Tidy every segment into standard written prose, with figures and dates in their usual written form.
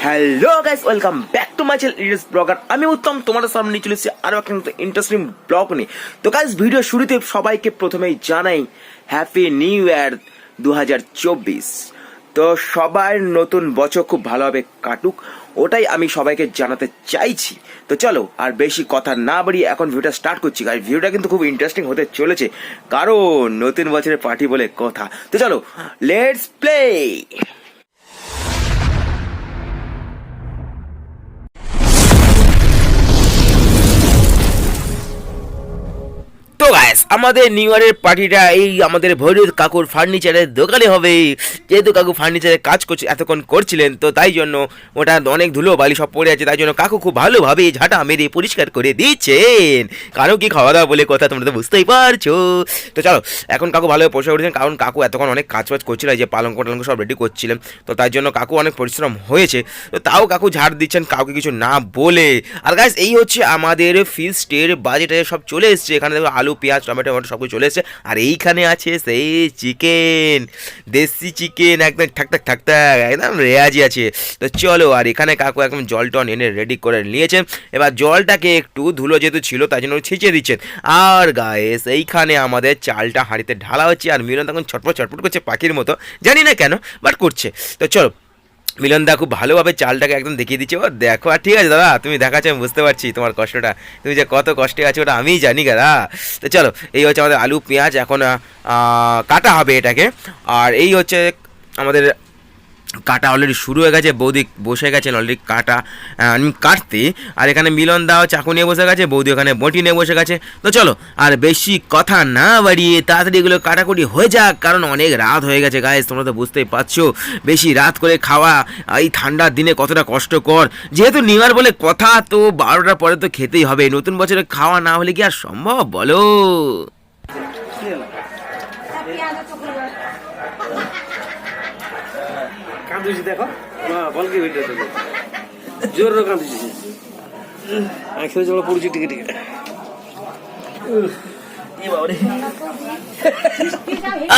Hello guys, welcome back to my channel it's blogger. আমি উত্তম, তোমাদের সামনে নিয়ে চলেছি আরো একটা ইন্টারেস্টিং ব্লগ নিয়ে। তো গাইস, ভিডিও শুরুতে সবাইকে প্রথমেই জানাই হ্যাপি নিউ ইয়ার 2024। তো সবার নতুন বছর খুব ভালোভাবে কাটুক, ওটাই আমি সবাইকে জানাতে চাইছি। তো চলো আর বেশি কথা না বাড়িয়ে এখন ভিডিওটা স্টার্ট করছি। গাইস, ভিডিওটা কিন্তু খুব ইন্টারেস্টিং হতে চলেছে, কারণ নতুন বছরের পার্টি বলে কথা। তো চলো, লেটস প্লে। তো গাইস, আমাদের নিউ ইয়ারের পার্টিটা এই আমাদের ভৈরব কাকুর ফার্নিচারের দোকানে হবে। যেহেতু কাকু ফার্নিচারের কাজ করছে, এতক্ষণ করছিলেন, তো তাই জন্য ওটা অনেক ধুলো বালি সব পড়ে আছে, তাই জন্য কাকু খুব ভালোভাবে ঝাঁটা মেরে পরিষ্কার করে দিচ্ছেন। কারণ কি খাওয়া দাওয়া বলে কথা, তোমরা তো বুঝতেই পারছো। তো চলো, এখন কাকু ভালোভাবে পরিষ্কার করেছেন, কারণ কাকু এতক্ষণ অনেক কাজ বাজ করছিল, এই যে পালঙ্ক টালঙ্ক সব রেডি করছিলেন, তো তাই জন্য কাকু অনেক পরিশ্রম হয়েছে। তো তাও কাকু ঝাড় দিচ্ছেন কাউকে কিছু না বলে। আর গাইস, এই হচ্ছে আমাদের ফিস্টের বাজেটে সব চলে এসছে। এখানে দেখো আলু, পেঁয়াজ, টমেটো সব কিছু চলে এসছে। আর এইখানে আছে সেই চিকেন, দেশি চিকেন, একদম ঠাকঠাক ঠাকঠাক, একদম রেয়াজি আছে। তো চলো, আর এখানে কাকু একদম জল টন এনে রেডি করে নিয়েছেন। এবার জলটাকে একটু ধুলো যেহেতু ছিল, তাই জন্য ছিঁচে দিচ্ছেন। আর গাইস, এইখানে আমাদের চালটা হাঁড়িতে ঢালা হচ্ছে, আর মিলন তখন ছটপট ছটপট করছে পাখির মতো, জানি না কেন, বাট করছে। তো চলো, মিলনদা খুব ভালোভাবে চালটাকে একদম দেখিয়ে দিচ্ছে। ও দেখো, আর ঠিক আছে দাদা, তুমি দেখাচ্ছ, আমি বুঝতে পারছি তোমার কষ্টটা, তুমি যে কত কষ্টে আছো ওটা আমিই জানি দাদা। তো চলো, এই হচ্ছে আমাদের আলু পেঁয়াজ, এখন কাটা হবে এটাকে। আর এই হচ্ছে আমাদের কাটা অলরেডি শুরু হয়ে গেছে, বৌদি বসে গেছেন অলরেডি কাটা কাটতে। আর এখানে মিলন দাও চাকু নিয়ে বসে গেছে, বৌদি ওখানে বটি নিয়ে বসে গেছে। তো চলো, আর বেশি কথা না বাড়িয়ে তাড়াতাড়ি এগুলো কাটাকুটি হয়ে যাক, কারণ অনেক রাত হয়ে গেছে গাইস, তোমরা তো বুঝতেই পারছো বেশি রাত করে খাওয়া এই ঠান্ডার দিনে কতটা কষ্টকর। যেহেতু নিউ ইয়ার বলে কথা, তো 12টার পরে তো খেতেই হবে। নতুন বছরে খাওয়া না হলে কি আর সম্ভব বলো? কাঁদুছি দেখো, বলকে ভিডিও তো জোর কাঁদুছি, আঁখি জল পড়ছি টিকে টিকে।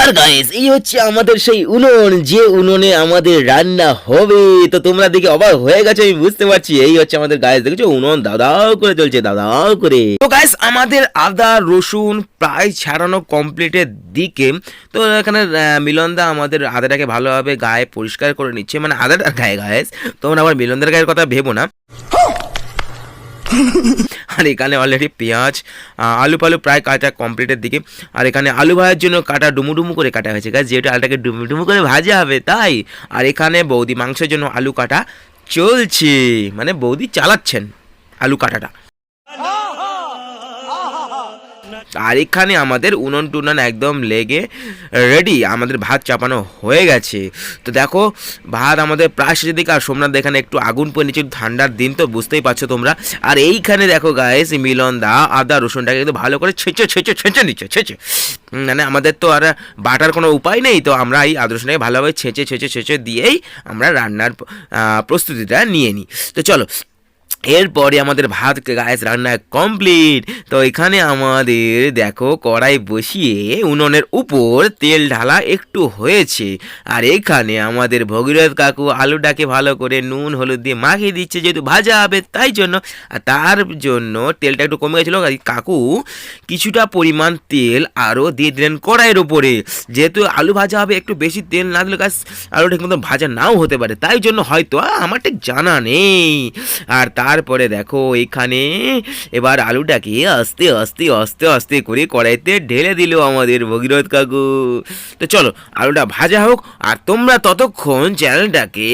আর গাইস, এই হচ্ছে আমাদের সেই উনুন, যে উনুনে আমাদের রান্না হবে। তো তোমরা দেখে অবাক হয়ে গেছো, আমি বুঝতে পারছি। এই হচ্ছে আমাদের গাইস, দেখেছো উনুন দাও করে চলছে, দাও করে। তো গাইস, আমাদের আদা রসুন প্রায় ছাড়ানো কমপ্লিটের দিকে। তো এখানে মিলনদা আমাদের আদাটাকে ভালোভাবে গায়ে পরিষ্কার করে নিচ্ছে, মানে আদাটার গায়ে। গাইস, তোমরা আবার মিলনদার গায়ের কথা ভেবো না। আর এখানে অলরেডি পেঁয়াজ, আলু ফালু প্রায় কাটা কমপ্লিটের দিকে। আর এখানে আলু ভাজার জন্য কাটা ডুমুডুমু করে কাটা হয়েছে গাছ, যেহেতু আলুটাকে ডুমুডুমু করে ভাজা হবে তাই। আর এখানে বৌদি মাংসের জন্য আলু কাটা চলছে, মানে বৌদি চালাচ্ছেন আলু কাটাটা। আর এখানে আমাদের উনুন টুনান একদম লেগে রেডি, আমাদের ভাত চাপানো হয়ে গেছে। তো দেখো, ভাত আমাদের প্রায় শেষের দিকে। আর সোমনাথ এখানে একটু আগুন পড়ে নিচ্ছে, ঠান্ডার দিন তো বুঝতেই পারছো তোমরা। আর এইখানে দেখো গাইস, মিলন দা আদা রসুনটাকে কিন্তু ভালো করে ছেঁচে নিচ্ছে। মানে আমাদের তো আর বাটার কোনো উপায় নেই, তো আমরা এই আদা রসুনটাকে ভালোভাবে ছেঁচে দিয়েই আমরা রান্নার প্রস্তুতিটা নিয়ে নিই। তো চলো, এরপরে আমাদের ভাত গাইস রান্না কমপ্লিট। তো এখানে আমাদের দেখো কড়াই বসিয়ে উনুনের উপর তেল ঢালা একটু হয়েছে। আর এখানে আমাদের ভগীরথ কাকু আলুটাকে ভালো করে নুন হলুদ দিয়ে মাখিয়ে দিচ্ছে, যেহেতু ভাজা হবে তাই জন্য। আর তার জন্য তেলটা একটু কমে গেছিলো, কাকু কিছুটা পরিমাণ তেল আরও দিয়ে দিলেন কড়াইয়ের উপরে। যেহেতু আলু ভাজা হবে, একটু বেশি তেল না দিলে গাছ আলু ঠিক মতো ভাজা নাও হতে পারে, তাই জন্য হয়তো আমার ঠিক জানা নেই। আর তারপরে দেখো, এখানে এবার আলুটাকে আস্তে আস্তে আস্তে আস্তে করে কড়াইতে ঢেলে দিল আমাদের ভগীরথ কাকু। তো চলো, আলুটা ভাজা হোক, আর তোমরা ততক্ষণ চ্যানেলটাকে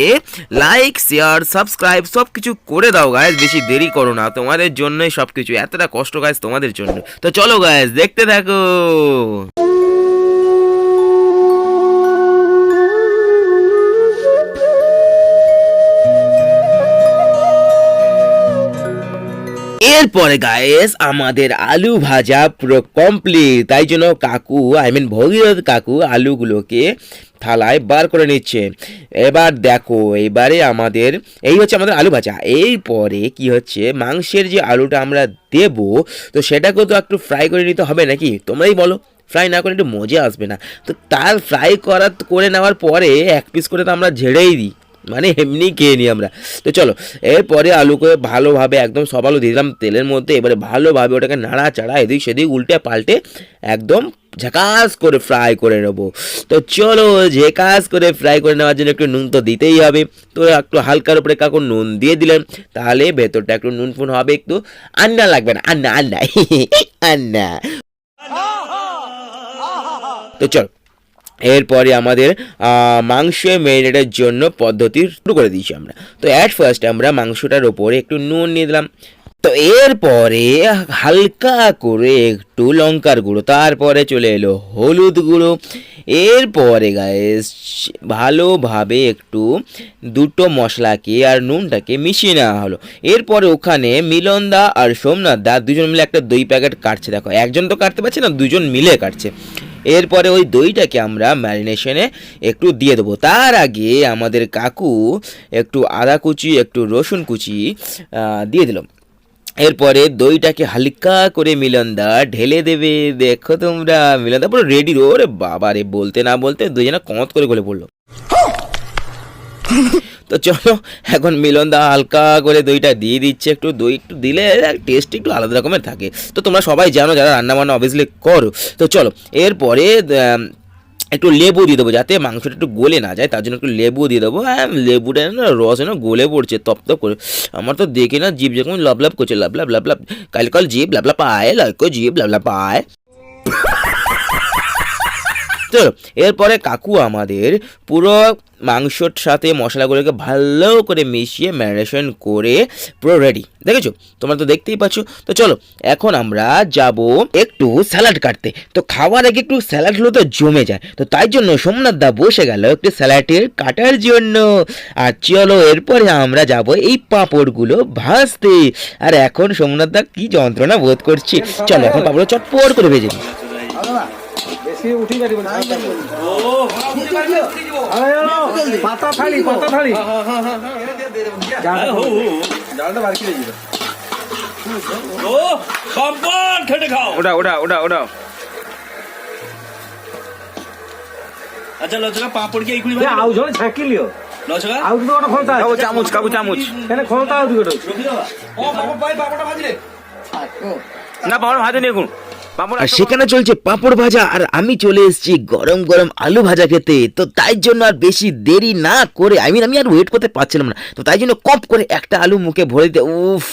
লাইক শেয়ার সাবস্ক্রাইব সব কিছু করে দাও গাইজ, বেশি দেরি করো না, তোমাদের জন্যই সব কিছু, এতটা কষ্ট গাইজ তোমাদের জন্য। তো চলো গাইজ, দেখতে থাকো। এরপরে গাইস, আমাদের আলু ভাজা পুরো কমপ্লিট, তাই জন্য কাকু ভগীরথ কাকু আলুগুলোকে থালায় বার করে নিচ্ছে। এবার দেখো, এবারে আমাদের এই হচ্ছে আমাদের আলু ভাজা। এরপরে কি হচ্ছে, মাংসের যে আলুটা আমরা দেব, তো সেটাকেও তো একটু ফ্রাই করে নিতে হবে নাকি, তোমরাই বলো। ফ্রাই না করে একটু মজা আসবে না। তো তার ফ্রাই করে নেওয়ার পরে এক পিস করে তো আমরা ঝেড়েই দিই, মানে এমনি খেয়ে নিই আমরা। তো চলো এরপরে আলুকে ভালোভাবে একদম সব আলু দিয়ে দিলাম তেলের মধ্যে। এবারে ভালোভাবে ওটাকে নাড়াচাড়া এদিক সেদিক উল্টে পাল্টে একদম ঝাকাস করে ফ্রাই করে নেবো। তো চলো ঝেকাস করে ফ্রাই করে নেওয়ার জন্য একটু নুন তো দিতেই হবে। তো একটু হালকার উপরে কাকু নুন দিয়ে দিলেন, তাহলে ভেতরটা একটু নুন ফুন হবে একটু। আন্না লাগবে না, আন্না আন্না আন্না। তো চল এরপরে আমাদের মাংস ম্যারিনেটের জন্য পদ্ধতি শুরু করে দিয়েছি আমরা। তো অ্যাট ফার্স্ট আমরা মাংসটার ওপরে একটু নুন নিয়ে দিলাম। তো এরপরে হালকা করে একটু লঙ্কার গুঁড়ো, তারপরে চলে এলো হলুদ গুঁড়ো। এরপরে গাইস ভালোভাবে একটু দুটো মশলাকে আর নুনটাকে মিশিয়ে নেওয়া হলো। এরপরে ওখানে মিলনদা আর সোমনাথদা দুজন মিলে একটা দই প্যাকেট কাটছে। দেখো একজন তো কাটতে পারছে না, দুজন মিলে কাটছে। এরপরে ওই দইটাকে আমরা ম্যারিনেশনে একটু দিয়ে দেবো। তার আগে আমাদের কাকু একটু আদা কুচি একটু রসুন কুচি দিয়ে দিলাম। এরপরে দইটাকে হালকা করে মিলনদা ঢেলে দেবে। দেখো তোমরা মিলনদা পুরো রেডি। ওরে বাবা রে, বলতে না বলতে দুজনে কমত করে গলে পড়লো। তো চলো এখন মিলনদা হালকা করে দইটা দিয়ে দিচ্ছে। একটু দই একটু দিলে টেস্ট একটু আলাদা রকমের থাকে। তো তোমরা সবাই জানো যারা রান্না বান্না অবভিয়াসলি করো। তো চলো এরপরে একটু লেবু দিয়ে দেবো যাতে মাংসটা একটু গলে না যায়, তার জন্য একটু লেবু দিয়ে দেবো। হ্যাঁ লেবুটা না রস না গলে পড়ছে তপ তপ করে। আমার তো দেখে না জিভ যখন লাভ লাভ করছে, লাভ লাভ লাভ লাভ, কাল কাল জিভ লাভ লাভ পায়, লাইকো জিভ লাভ লাভ পায়। চলো এরপরে কাকু আমাদের পুরো মাংসর সাথে মশলাগুলোকে ভালো করে মিশিয়ে ম্যারিনেশন করে পুরো রেডি। দেখেছো, তোমরা তো দেখতেই পাচ্ছ। তো চলো এখন আমরা যাব একটু স্যালাড কাটতে। তো খাওয়ার আগে একটু স্যালাড হলো তো জমে যায়, তো তাই জন্য সোমনাথ দা বসে গেল একটু স্যালাডের কাটার জন্য। আর চলো এরপরে আমরা যাব এই পাঁপড়গুলো ভাজতে। আর এখন সোমনাথ দা কি যন্ত্রণা বোধ করছি। চলো এখন পাঁপড় চটপট করে ভেজে নিই। পাতা থালি পাতা থালি ওটা ওটা ওটা ওটা। আচ্ছা লচকা পাপড় কি এইগুলি আউ জল ছাকি লিও লচকা আউ তো ওটা খলতা কাকু চামচ, কাকু চামচ। কেন খলতা আউ দিগো রবি দাদা ও পাপড় ভাই পাপড়টা ভাজি রে না পাপড় ভাজা নিয়ে এখন আর সেখানে চলছে পাঁপড় ভাজা, আর আমি চলে এসেছি গরম গরম আলু ভাজা খেতে। তো তাই জন্য আর বেশি দেরি না করে আমি আর ওয়েট করতে পারছিলাম না। তো তাই জন্য কপ করে একটা আলু মুখে ভরে দিতে, উফ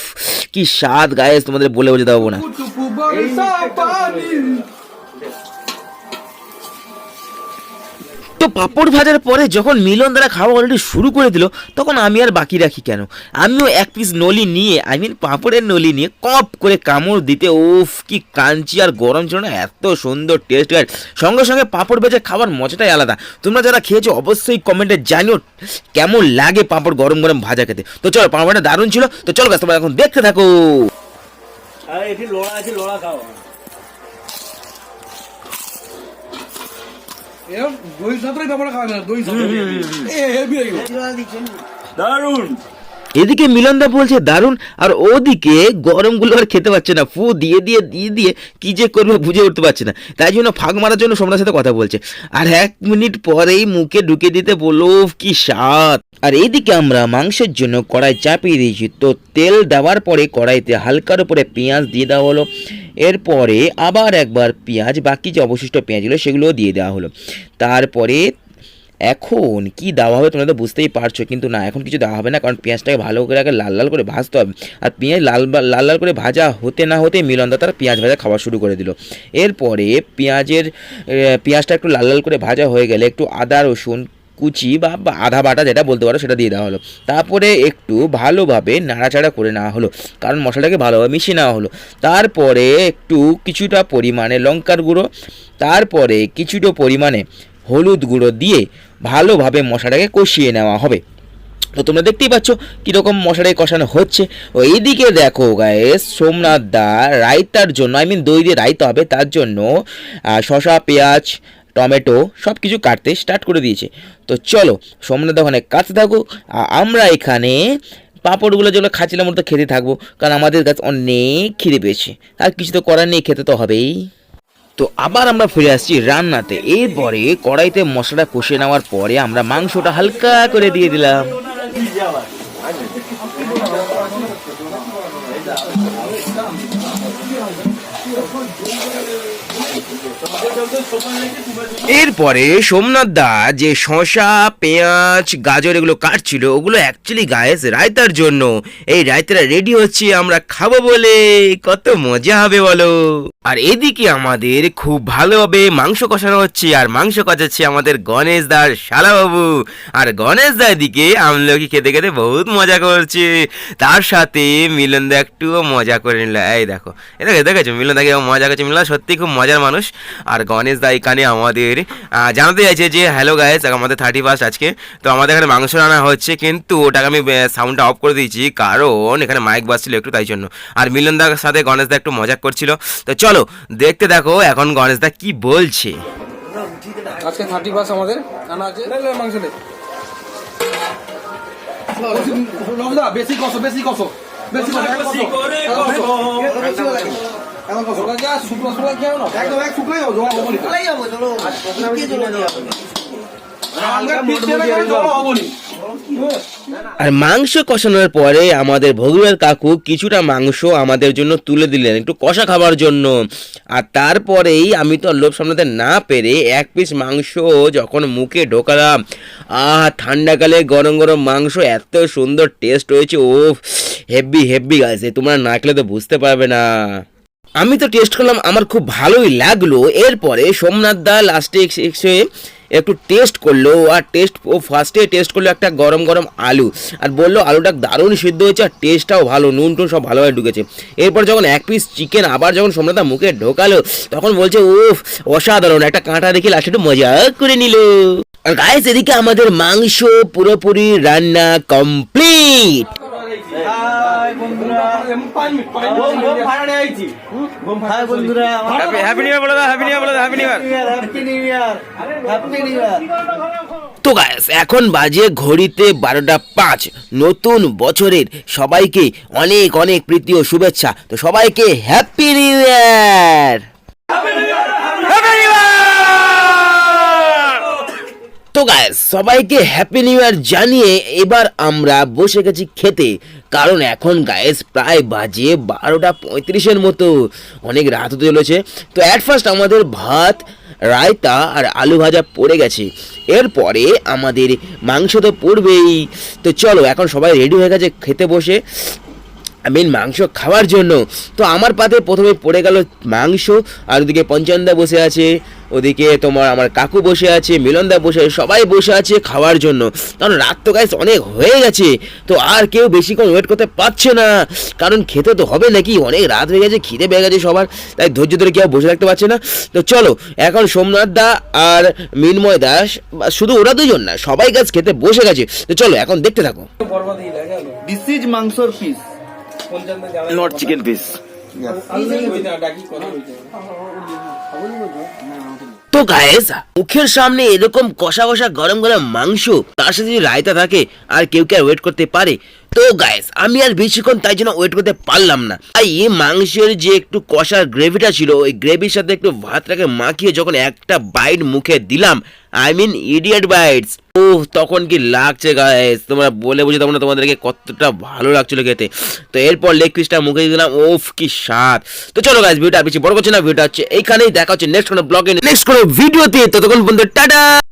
কি স্বাদ গায়েস, তোমাদের বলে বোঝাতে পারবো না। তো পাঁপড় ভাজার পরে যখন মিলন দ্বারা খাওয়া অলরেডি শুরু করে দিল, তখন আমি আর বাকি রাখি কেন, আমিও এক পিস নলি নিয়ে পাঁপড়ের নলি নিয়ে কপ করে কামড় দিতে, উফ কি কাঞ্চি আর গরম ছিল না, এত সুন্দর টেস্ট। আর সঙ্গে সঙ্গে পাঁপড় ভেজে খাবার মজাটাই আলাদা। তোমরা যারা খেয়েছো অবশ্যই কমেন্টে জানিও কেমন লাগে পাঁপড় গরম গরম ভাজা খেতে। তো চলো পাঁপড়টা দারুণ ছিল। তো চলো গাছ তোমরা এখন দেখতে থাকো। আরে এটি লোড়া আছে, লোড়া খাও। দই সাথে পাপড় খাওয়া না, দই সাথে দারুন। এদিকে মিলনদা বলছে দারুণ, আর ওদিকে গরমগুলো আর খেতে পারছে না, ফু দিয়ে দিয়ে দিয়ে দিয়ে কি যে করবে বুঝে উঠতে পারছে না। তাই জন্য ফাঁক মারার জন্য সোমনাথের সাথে কথা বলছে। আর 1 মিনিট পরেই মুখে ঢুকে দিতে বললো কি স্বাদ। আর এইদিকে আমরা মাংসের জন্য কড়াই চাপিয়ে দিয়েছি। তো তেল দেওয়ার পরে কড়াইতে হালকার উপরে পেঁয়াজ দিয়ে দেওয়া হলো। এরপরে আবার একবার পেঁয়াজ, বাকি যে অবশিষ্ট পেঁয়াজগুলো সেগুলোও দিয়ে দেওয়া হলো। তারপরে এখন কি দেওয়া হবে তোমরা তো বুঝতেই পারছো, কিন্তু না এখন কিছু দেওয়া হবে না, কারণ পেঁয়াজটাকে ভালো করে আগে লাল লাল করে ভাজতে হবে। আর পেঁয়াজ লাল লাল লাল করে ভাজা হতে না হতে মিলনদা তার পেঁয়াজ ভাজা খাওয়া শুরু করে দিল। এরপরে পেঁয়াজটা একটু লাল লাল করে ভাজা হয়ে গেলে একটু আদা রসুন কুচি বা আধা বাটা যেটা বলতে পারো সেটা দিয়ে দেওয়া হলো। তারপরে একটু ভালোভাবে নাড়াচাড়া করে নেওয়া হলো, কারণ মশলাটাকে ভালোভাবে মিশিয়ে নেওয়া হলো। তারপরে একটু কিছুটা পরিমাণে লঙ্কার গুঁড়ো, তারপরে কিছুটা পরিমাণে হলুদ গুঁড়ো দিয়ে ভালোভাবে মশলাটাকে কষিয়ে নেওয়া হবে। তো তোমরা দেখতেই পাচ্ছ কীরকম মশলাটাকে কষানো হচ্ছে। ও এইদিকে দেখো গায়েস, সোমনাথ দা রায়তার জন্য দই দিয়ে রায়তা হবে, তার জন্য শসা পেঁয়াজ টমেটো সব কিছু কাটতে স্টার্ট করে দিয়েছে। তো চলো সোমনাথ দা ওখানে কাটতে থাকুক, আমরা এখানে পাঁপড়গুলো যেগুলো খাচ্ছিলাম ওটা খেতে থাকবো, কারণ আমাদের কাছে অনেক খিদে পেয়েছে। আর কিছু তো করার নেই, খেতে তো হবেই। তো আবার আমরা ফিরে আসছি রান্নাতে। এরপরে কড়াইতে মশলাটা কষে নেওয়ার পরে আমরা মাংসটা হালকা করে দিয়ে দিলাম। এরপরে সোমনাথ দা যে শসা পেঁয়াজ গাজর এগুলো কাটছিল ওগুলো অ্যাকচুয়ালি গাইস রায়তার জন্য। এই রায়তাটা রেডি হচ্ছে আমরা খাবো বলে, কত মজা হবে বলো। আর এদিকে আমাদের খুব ভালোভাবে মাংস কষানো হচ্ছে, আর মাংস কষাচ্ছে আমাদের গণেশ দার শালা বাবু। আর গণেশ দা এদিকে আমলকি খেতে খেতে বহুত মজা করছে, তার সাথে মিলন দা একটুও মজা করে নিল। এই দেখো দেখেছো মিলন দাকে মজা করছে, মিলন দা সত্যি খুব মজার মানুষ। আর গণেশ দা এখানে আমাদের জানাতে চাইছে যে হ্যালো গাইস, আমাদের 31 আজকে, তো আমাদের এখানে মাংস রান্না হচ্ছে, কিন্তু ওটাকে আমি সাউন্ডটা অফ করে দিয়েছি কারণ এখানে মাইক বাজছিল একটু, তাই জন্য। আর মিলন দার সাথে গণেশ দা একটু মজা করছিল। তো চলো দেখতে দেখো এখন গণেশ দা কি বলছে। আজকে 31 আমাদের রান্না আছে। মাংস নেই বেশি কষো বেশি কষো বেশি আর মাংস কষানোর পরে আমাদের ভগবান কাকু কিছুটা মাংস আমাদের জন্য তুলে দিলেন একটু কষা খাবার জন্য। আর তারপরেই আমি তো লোভ সামলাতে না পেরে এক পিস মাংস যখন মুখে ঢোকালাম, ঠান্ডাকালে গরম গরম মাংস এত সুন্দর টেস্ট হয়েছে, ও হেভি হেভি গাইছে, তোমরা না খেলে তো বুঝতে পারবে না। আমি তো টেস্ট করলাম, আমার খুব ভালোই লাগলো। এরপরে সোমনাথ দা লাস্টে এসে একটু টেস্ট করলো, আর ফার্স্টে টেস্ট করলো একটা গরম গরম আলু, আর বললো আলুটা দারুণ সিদ্ধ হয়েছে আর টেস্টটাও ভালো, নুন টুন সব ভালোভাবে ঢুকেছে। এরপর যখন এক পিস চিকেন আবার যখন সোমনাথ দা মুখে ঢোকালো তখন বলছে উফ অসাধারণ, একটা কাঁটা দেখে লাস্টে একটু মজা করে নিল। আর গাইস এদিকে আমাদের মাংস পুরোপুরি রান্না কমপ্লিট। তো গাইস এখন বাজে ঘড়িতে 12:05, নতুন বছরের সবাইকে অনেক অনেক প্রীতি ও শুভেচ্ছা। তো সবাইকে হ্যাপি নিউ ইয়ার। তো গাইস সবাইকে হ্যাপি নিউ ইয়ার জানিয়ে এবার আমরা বসে গেছি খেতে, কারণ এখন গাইস প্রায় বাজে 12:35 মতো, অনেক রাত হতে চলেছে। তো অ্যাট ফার্স্ট আমাদের ভাত রায়তা আর আলু ভাজা পড়ে গেছে, এরপরে আমাদের মাংস তো পড়বেই। তো চলো এখন সবাই রেডি হয়ে গেছে খেতে বসে, মেন মাংস খাওয়ার জন্য। তো আমার পাতে প্রথমে পড়ে গেল মাংস, আর ওদিকে পঞ্চানদা বসে আছে, ওদিকে তোমার আমার কাকু বসে আছে, মিলনদা বসে আছে, সবাই বসে আছে খাওয়ার জন্য। কারণ রাত তো গাইস অনেক হয়ে গেছে, তো আর কেউ বেশিক্ষণ ওয়েট করতে পারছে না, কারণ খেতে তো হবে নাকি, অনেক রাত হয়ে গেছে, খিদে পেয়ে গেছে সবার, তাই ধৈর্য ধরে কেউ বসে থাকতে পারছে না। তো চলো এখন সোমনাথ দা আর মিনময় দাস, শুধু ওরা দুজন না, সবাই গাছ খেতে বসে গেছে। তো চলো এখন দেখতে থাকো। দিস ইজ মাংসর পিস, নট চিকেন পিস। তো গাইস মুখের সামনে এরকম কষা কষা গরম গরম মাংস, তার সাথে যদি রায়তা থাকে, আর কেউ কি আর ওয়েট করতে পারে? তো গাইস আমি আর বেশিক্ষণ তাই জন্য ওয়েট করতে পারলাম না, তাই এই মাংসের যে একটু কষার গ্রেভিটা ছিল, ওই গ্রেভির সাথে একটু ভাতটাকে মাখিয়ে যখন একটা বাইট মুখে দিলাম, আই মিন ইডিয়েট বাইটস, ও তখন কি লাগছে গাইস, তোমরা বলে বুঝে তখন তোমাদেরকে কতটা ভালো লাগছিল খেতে। তো এরপর লেগ পিসটা মুখে দিলাম, ওফ কি স্বাদ। তো চলো গাইস ভিডিওটা বেশি বড় করছে না, ভিডিওটা হচ্ছে এইখানেই, দেখা হচ্ছে নেক্সট কোনো ব্লগে নেক্সট কোনো ভিডিওতে, ততক্ষণ পর্যন্ত টাটা।